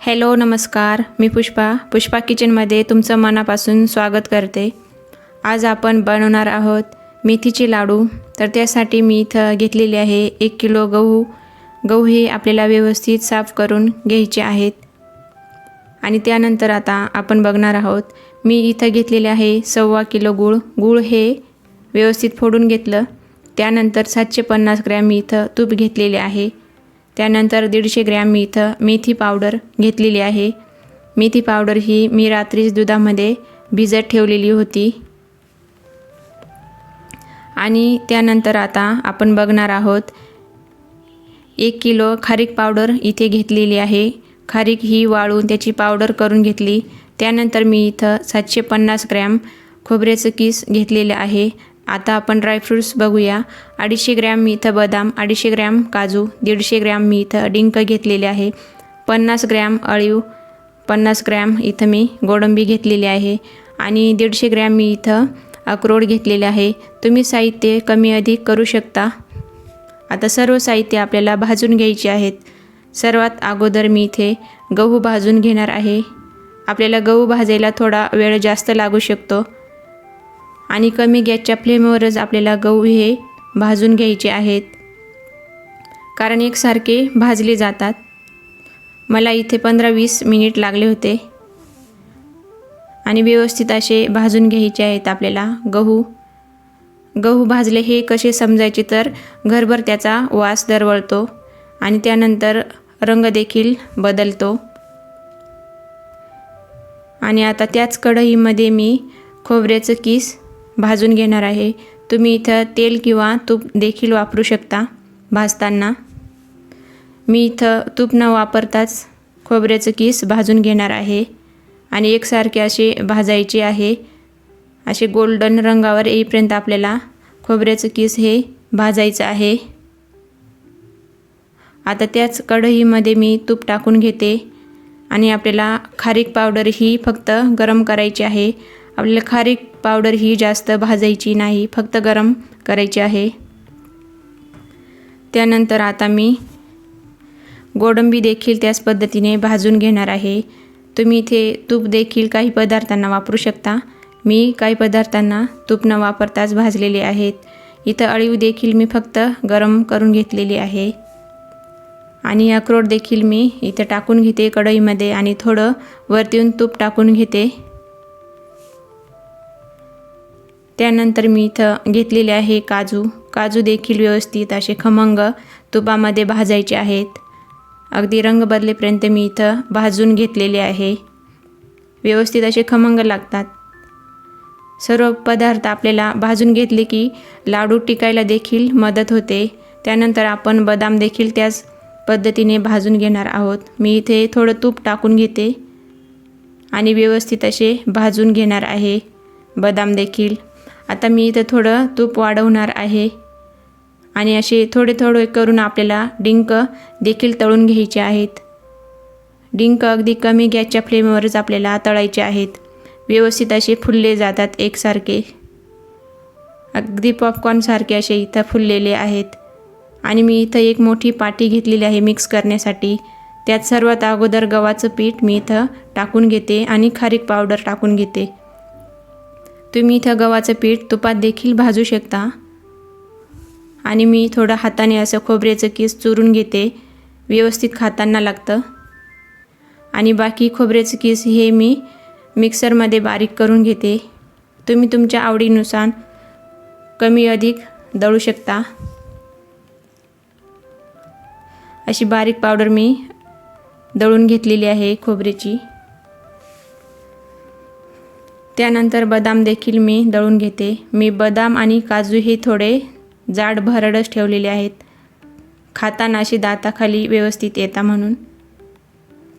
Hello नमस्कार, मी पुष्पा किचनमध्ये तुमचं मनापासून स्वागत करते। आज आपण बनवणार आहोत मेथीचे लाडू। तर त्यासाठी मी इथं घेतलेले आहे 1 किलो गहू हे आपल्याला व्यवस्थित साफ करून घ्यायचे आहेत। आणि त्यानंतर आता आपण बघणार आहोत, मी इथं घेतलेले आहे 1.25 किलो गूळ हे व्यवस्थित फोडून घेतलं। त्यानंतर 750 ग्रॅम मी इथं तूप घेतलेले आहे। त्यानंतर 150 ग्रॅम मी इथं मेथी पावडर घेतलेली आहे। मेथी पावडर ही मी रात्रीच दुधामध्ये भिजत ठेवलेली होती। आणि त्यानंतर आता आपण बघणार आहोत, 1 किलो खारीक पावडर इथे घेतलेली आहे। खारीक ही वाळून त्याची पावडर करून घेतली। त्यानंतर मी इथं 750 ग्रॅम खोबऱ्याचं किस घेतलेले आहे। आता आपण ड्रायफ्रूट्स बघूया। 250 ग्रॅम मी इथं बदाम, 250 ग्रॅम काजू, 150 ग्रॅम मी इथं डिंक घेतलेले आहे, 50 ग्रॅम अळीव, 50 ग्रॅम इथं मी गोडंबी घेतलेली आहे आणि 150 ग्रॅम मी इथं अक्रोड घेतलेले आहे। तुम्ही साहित्य कमी अधिक करू शकता। आता सर्व साहित्य आपल्याला भाजून घ्यायचे आहेत। सर्वात अगोदर मी इथे गहू भाजून घेणार आहे। आपल्याला गहू भाजायला थोडा वेळ जास्त लागू शकतो आणि कमी गॅसच्या फ्लेमवरच आपल्याला गहू हे भाजून घ्यायचे आहेत, कारण एकसारखे भाजले जातात। मला इथे 15-20 मिनिट लागले होते आणि व्यवस्थित असे भाजून घ्यायचे आहेत आपल्याला गहू भाजले हे कसे समजायचे, तर घरभर त्याचा वास दरवळतो आणि त्यानंतर रंग देखील बदलतो। आणि आता त्याच कढईमध्ये मी खोबऱ्याचं किस भाजून घेणार आहे। तुम्ही इथं तेल किंवा तूप देखील वापरू शकता भाजताना। मी इथं तूप न वापरताच खोबऱ्याचं किस भाजून घेणार आहे आणि एकसारखे असे भाजायचे आहे। असे गोल्डन रंगावर येईपर्यंत आपल्याला खोबऱ्याचं किस हे भाजायचं आहे। आता त्याच कढईमध्ये मी तूप टाकून घेते आणि आपल्याला खारीक पावडर ही फक्त गरम करायची आहे। आपल्याला खारीक पावडर ही जास्त भाजायची नाही, फक्त गरम करायची आहे। त्यानंतर आता मी गोडंबी देखील त्याच पद्धतीने भाजून घेणार आहे। तुम्ही इथे तूप देखील काही पदार्थांना वापरू शकता। मी काही पदार्थांना तूप न वापरताच भाजलेले आहेत। इथं अळीव देखील मी फक्त गरम करून घेतलेली आहे आणि अक्रोड देखील मी इथं टाकून घेते कढईमध्ये आणि थोडं वरतून तूप टाकून घेते। त्यानंतर मी इथं घेतलेले आहे काजू देखील व्यवस्थित असे खमंग तुपामध्ये भाजायचे आहेत। अगदी रंग बदलेपर्यंत मी इथं भाजून घेतलेले आहे। व्यवस्थित असे खमंग लागतात। सर्व पदार्थ आपल्याला भाजून घेतले की लाडू टिकायला देखील मदत होते। त्यानंतर आपण बदाम देखील त्याच पद्धतीने भाजून घेणार आहोत। मी इथे थोडं तूप टाकून घेते आणि व्यवस्थित असे भाजून घेणार आहे बदाम देखील। आता मी इथं थोडं तूप वाढवणार आहे आणि असे थोडे करून आपल्याला डिंक देखील तळून घ्यायचे आहेत। डिंक अगदी कमी गॅसच्या फ्लेमवरच आपल्याला तळायचे आहेत। व्यवस्थित असे फुलले जातात एकसारखे, अगदी पॉपकॉर्नसारखे असे इथं फुललेले आहेत। आणि मी इथं एक मोठी पाटी घेतलेली आहे मिक्स करण्यासाठी। त्यात सर्वात अगोदर गव्हाचं पीठ मी इथं टाकून घेते आणि खारीक पावडर टाकून घेते। तुम्ही इथं गव्हाचं पीठ तुपात देखील भाजू शकता। आणि मी थोडं हाताने असं खोबऱ्याचं किस चुरून घेते, व्यवस्थित खाताना लागतं। आणि बाकी खोबऱ्याचं किस हे मी मिक्सरमध्ये बारीक करून घेते। तुम्ही तुमच्या आवडीनुसार कमी अधिक दळू शकता। अशी बारीक पावडर मी दळून घेतलेली आहे खोबऱ्याची। त्यानंतर बदाम देखील मी दळून घेते। मी बदाम आणि काजू हे थोडे जाड भरडच ठेवलेले आहेत, खाताना अशी दाताखाली व्यवस्थित येता म्हणून।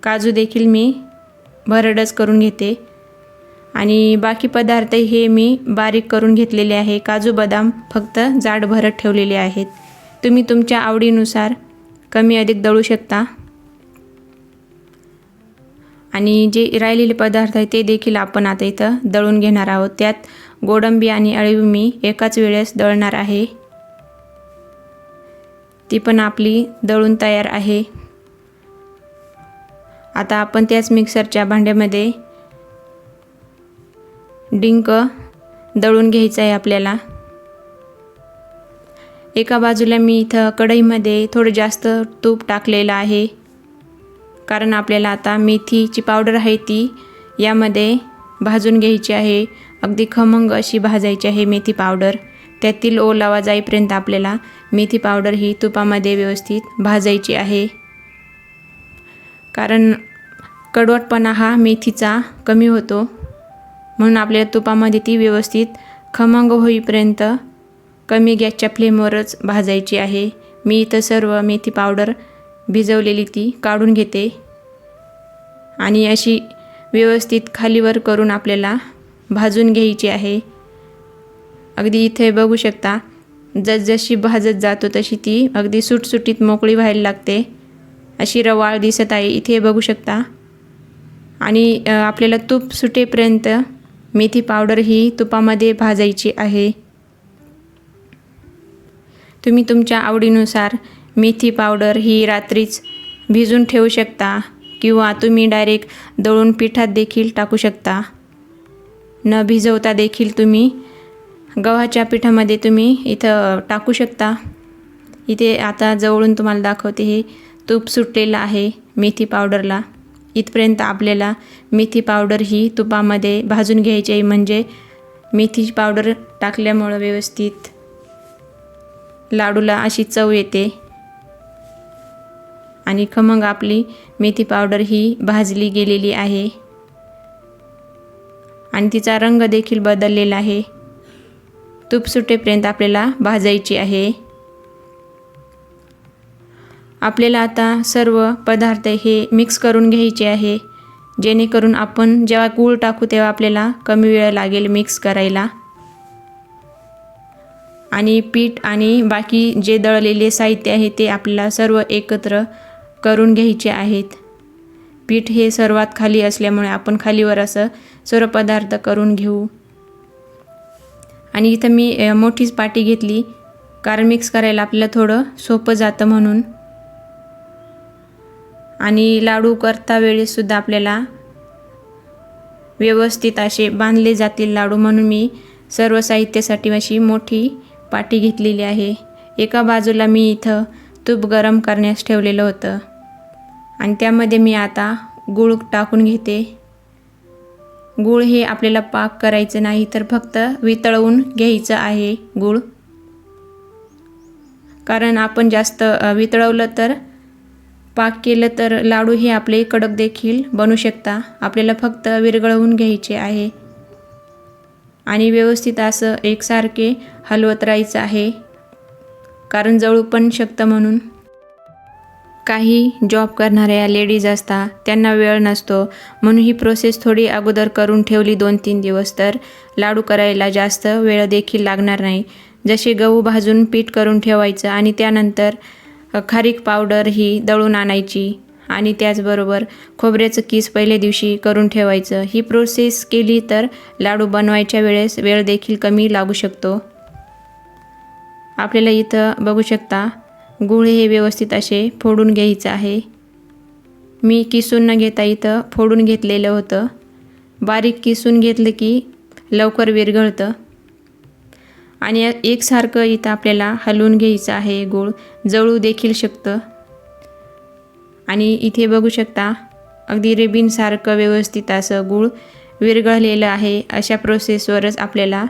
काजू देखील मी भरडच करून घेते आणि बाकी पदार्थ हे मी बारीक करून घेतलेले आहे। काजू बदाम फक्त जाड भरड ठेवलेले आहेत। तुम्ही तुमच्या आवडीनुसार कमी अधिक दळू शकता। आणि जे राहिलेले पदार्थ आहेत ते देखील आपण आता इथं दळून घेणार आहोत। त्यात गोडंबी आणि अळीव मी एकाच वेळेस दळणार आहे। ती पण आपली दळून तयार आहे। आता आपण त्याच मिक्सरच्या भांड्यामध्ये डिंक दळून घ्यायचं आहे आपल्याला। एका बाजूला मी इथं कढईमध्ये थोडं जास्त तूप टाकलेलं आहे, कारण आपल्याला आता मेथीची पावडर आहे ती यामध्ये भाजून घ्यायची आहे। अगदी खमंग अशी भाजायची आहे मेथी पावडर। त्यातील ओलावा जाईपर्यंत आपल्याला मेथी पावडर ही तुपामध्ये व्यवस्थित भाजायची आहे, कारण कडवटपणा हा मेथीचा कमी होतो, म्हणून आपल्याला तुपामध्ये ती व्यवस्थित खमंग होईपर्यंत कमी गॅसच्या फ्लेमवरच भाजायची आहे। मी इथं सर्व मेथी पावडर भिजवलेली ती काढून घेते आणि अशी व्यवस्थित खालीवर करून आपल्याला भाजून घ्यायची आहे। अगदी इथे बघू शकता, जसजशी भाजत जातो तशी ती अगदी सुटसुटीत मोकळी व्हायला लागते, अशी रवाळ दिसत आहे इथे बघू शकता। आणि आपल्याला तूप सुटेपर्यंत मेथी पावडर ही तुपामध्ये भाजायची आहे। तुम्ही तुमच्या आवडीनुसार मेथी पावडर ही रात्रीच भिजून ठेवू शकता किंवा तुम्ही डायरेक्ट दळून पिठात देखील टाकू शकता। न भिजवता देखील तुम्ही गव्हाच्या पिठामध्ये तुम्ही इथं टाकू शकता। इथे आता जवळून तुम्हाला दाखवते, हे तूप सुटलेलं आहे मेथी पावडरला। इथपर्यंत आपल्याला मेथी पावडर ही तुपामध्ये भाजून घ्यायची आहे, म्हणजे मेथी पावडर टाकल्यामुळं व्यवस्थित लाडूला अशी चव येते आणि खमंग आपली मेथी पावडर ही भाजली गेलेली आहे आणि तिचा रंग देखील बदललेला आहे। तूप सुटेपर्यंत आपल्याला भाजायची आहे। आपल्याला आता सर्व पदार्थ हे मिक्स करून घ्यायचे आहे, जेणेकरून आपण जेव्हा गूळ टाकू तेव्हा आपल्याला कमी वेळ लागेल मिक्स करायला। आणि पीठ आणि बाकी जे दळलेले साहित्य आहे ते आपल्याला सर्व एकत्र करून घ्यायचे आहेत। पीठ हे सर्वात खाली असल्यामुळे आपण खालीवर असं सर्व पदार्थ करून घेऊ। आणि इथं मी मोठीच पाटी घेतली, कारण मिक्स करायला आपल्याला थोडं सोपं जातं म्हणून। आणि लाडू करता वेळेससुद्धा आपल्याला व्यवस्थित असे बांधले जातील लाडू, म्हणून मी सर्व साहित्यासाठी अशी मोठी पाटी घेतलेली आहे। एका बाजूला मी इथं तूप गरम करण्यास ठेवलेलं होतं आणि त्यामध्ये मी आता गूळ टाकून घेते। गूळ हे आपल्याला पाक करायचं नाही, तर फक्त वितळवून घ्यायचं आहे गूळ, कारण आपण जास्त वितळवलं तर पाक केलं तर लाडू हे आपले कडक देखील बनू शकता। आपल्याला फक्त विरघळवून घ्यायचे आहे आणि व्यवस्थित असं एकसारखे हलवत राहायचं आहे, कारण जळू पण शकतं म्हणून। काही जॉब करणाऱ्या लेडीज असतात, त्यांना वेळ नसतो, म्हणून ही प्रोसेस थोडी अगोदर करून ठेवली 2-3 दिवस तर लाडू करायला जास्त वेळ देखील लागणार नाही। जसे गहू भाजून पीठ करून ठेवायचं आणि त्यानंतर खारीक पावडर ही दळून आणायची आणि त्याचबरोबर खोबऱ्याचं कीस पहिल्या दिवशी करून ठेवायचं। ही प्रोसेस केली तर लाडू बनवायच्या वेळेस वेळ देखील कमी लागू शकतो। आपल्याला इथं बघू शकता, गूळ हे व्यवस्थित असे फोडून घ्यायचं आहे। मी किसून न घेता इथं फोडून घेतलेलं होतं। बारीक किसून घेतलं की लवकर विरघळतं आणि एकसारखं इथं आपल्याला हलवून घ्यायचं आहे। गूळ जळू देखील शकतं आणि इथे बघू शकता, अगदी रिबीनसारखं व्यवस्थित असं गूळ विरघळलेलं आहे। अशा प्रोसेसवरच आपल्याला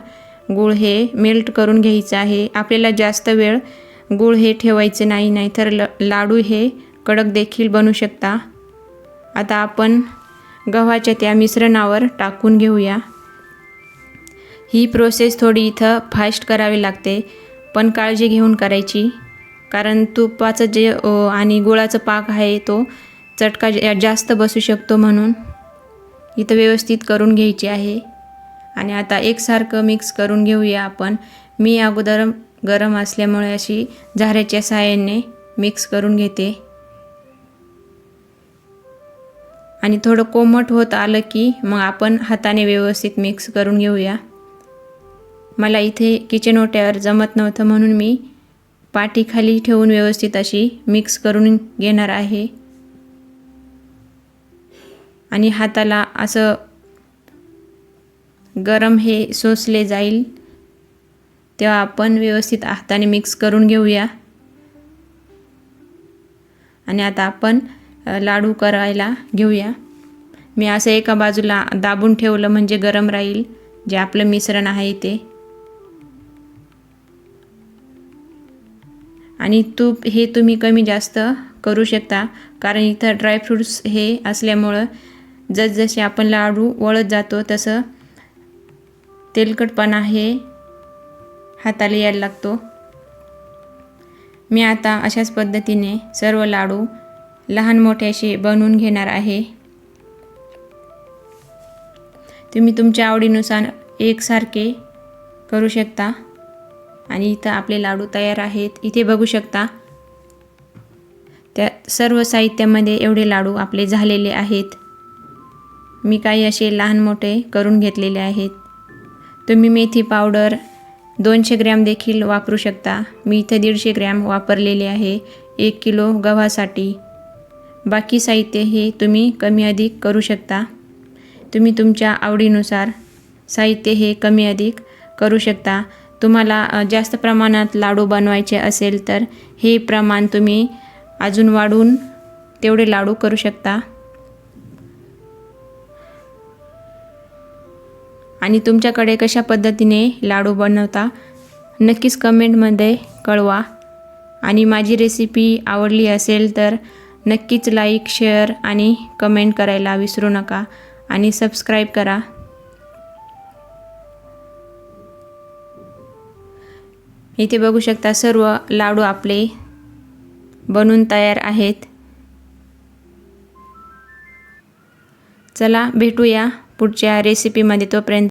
गूळ हे मेल्ट करून घ्यायचं आहे। आपल्याला जास्त वेळ गूळ हे ठेवायचं नाही, नाहीतर लाडू हे कडक देखील बनू शकता। आता आपण गव्हाच्या त्या मिश्रणावर टाकून घेऊया। ही प्रोसेस थोडी इथं फास्ट करावी लागते, पण काळजी घेऊन करायची, कारण तुपाचं जे आणि गुळाचं पाक आहे तो चटका जास्त बसू शकतो, म्हणून इथं व्यवस्थित करून घ्यायची आहे। आणि आता एकसारखं मिक्स करून घेऊया आपण। मी अगोदर गरम असल्यामुळे अशी झाऱ्याच्या सहाय्याने मिक्स करून घेते आणि थोडं कोमट होत आलं की मग आपण हाताने व्यवस्थित मिक्स करून घेऊया। मला इथे किचन ओट्यावर जमत नव्हतं, म्हणून मी पाटी खाली ठेवून व्यवस्थित अशी मिक्स करून घेणार आहे। आणि हाताला असं गरम हे सोसले जाईल तेव्हा आपण व्यवस्थित हाताने मिक्स करून घेऊया. आणि आता आपण लाडू करायला घेऊया. मी असं एका बाजूला दाबून ठेवलं म्हणजे गरम राहील जे आपलं मिश्रण आहे ते. आणि तूप हे तुम्ही कमी जास्त करू शकता, कारण इथं ड्रायफ्रूट्स हे असल्यामुळं जसजसे आपण लाडू वळत जातो तसं तेलकटपणा हे हाताला यायला लागतो. मी आता अशाच पद्धतीने सर्व लाडू लहान मोठे असे बनवून घेणार आहे. तुम्ही तुमच्या आवडीनुसार एकसारखे करू शकता. आणि इथं आपले लाडू तयार आहेत. इथे बघू शकता त्या सर्व साहित्यामध्ये एवढे लाडू आपले झालेले आहेत. मी काही असे लहान मोठे करून घेतलेले आहेत. तुम्ही मेथी पावडर 200 ग्रॅम देखील वापरू शकता. मी इथं 150 ग्रॅम वापरलेले आहे 1 किलो गव्हासाठी. बाकी साहित्य हे तुम्ही कमी अधिक करू शकता. तुम्ही तुमच्या आवडीनुसार साहित्य हे कमी अधिक करू शकता. तुम्हाला जास्त प्रमाणात लाडू बनवायचे असेल तर हे प्रमाण तुम्ही अजून वाढवून तेवढे लाडू करू शकता. आणि तुमच्याकडे कशा पद्धतीने लाडू बनवता नक्कीच कमेंटमध्ये कळवा. आणि माझी रेसिपी आवडली असेल तर नक्कीच लाईक, शेअर आणि कमेंट करायला विसरू नका. आणि सबस्क्राईब करा. इथे बघू शकता सर्व लाडू आपले बनून तयार आहेत. चला भेटूया पुढच्या रेसिपीमध्ये. तोपर्यंत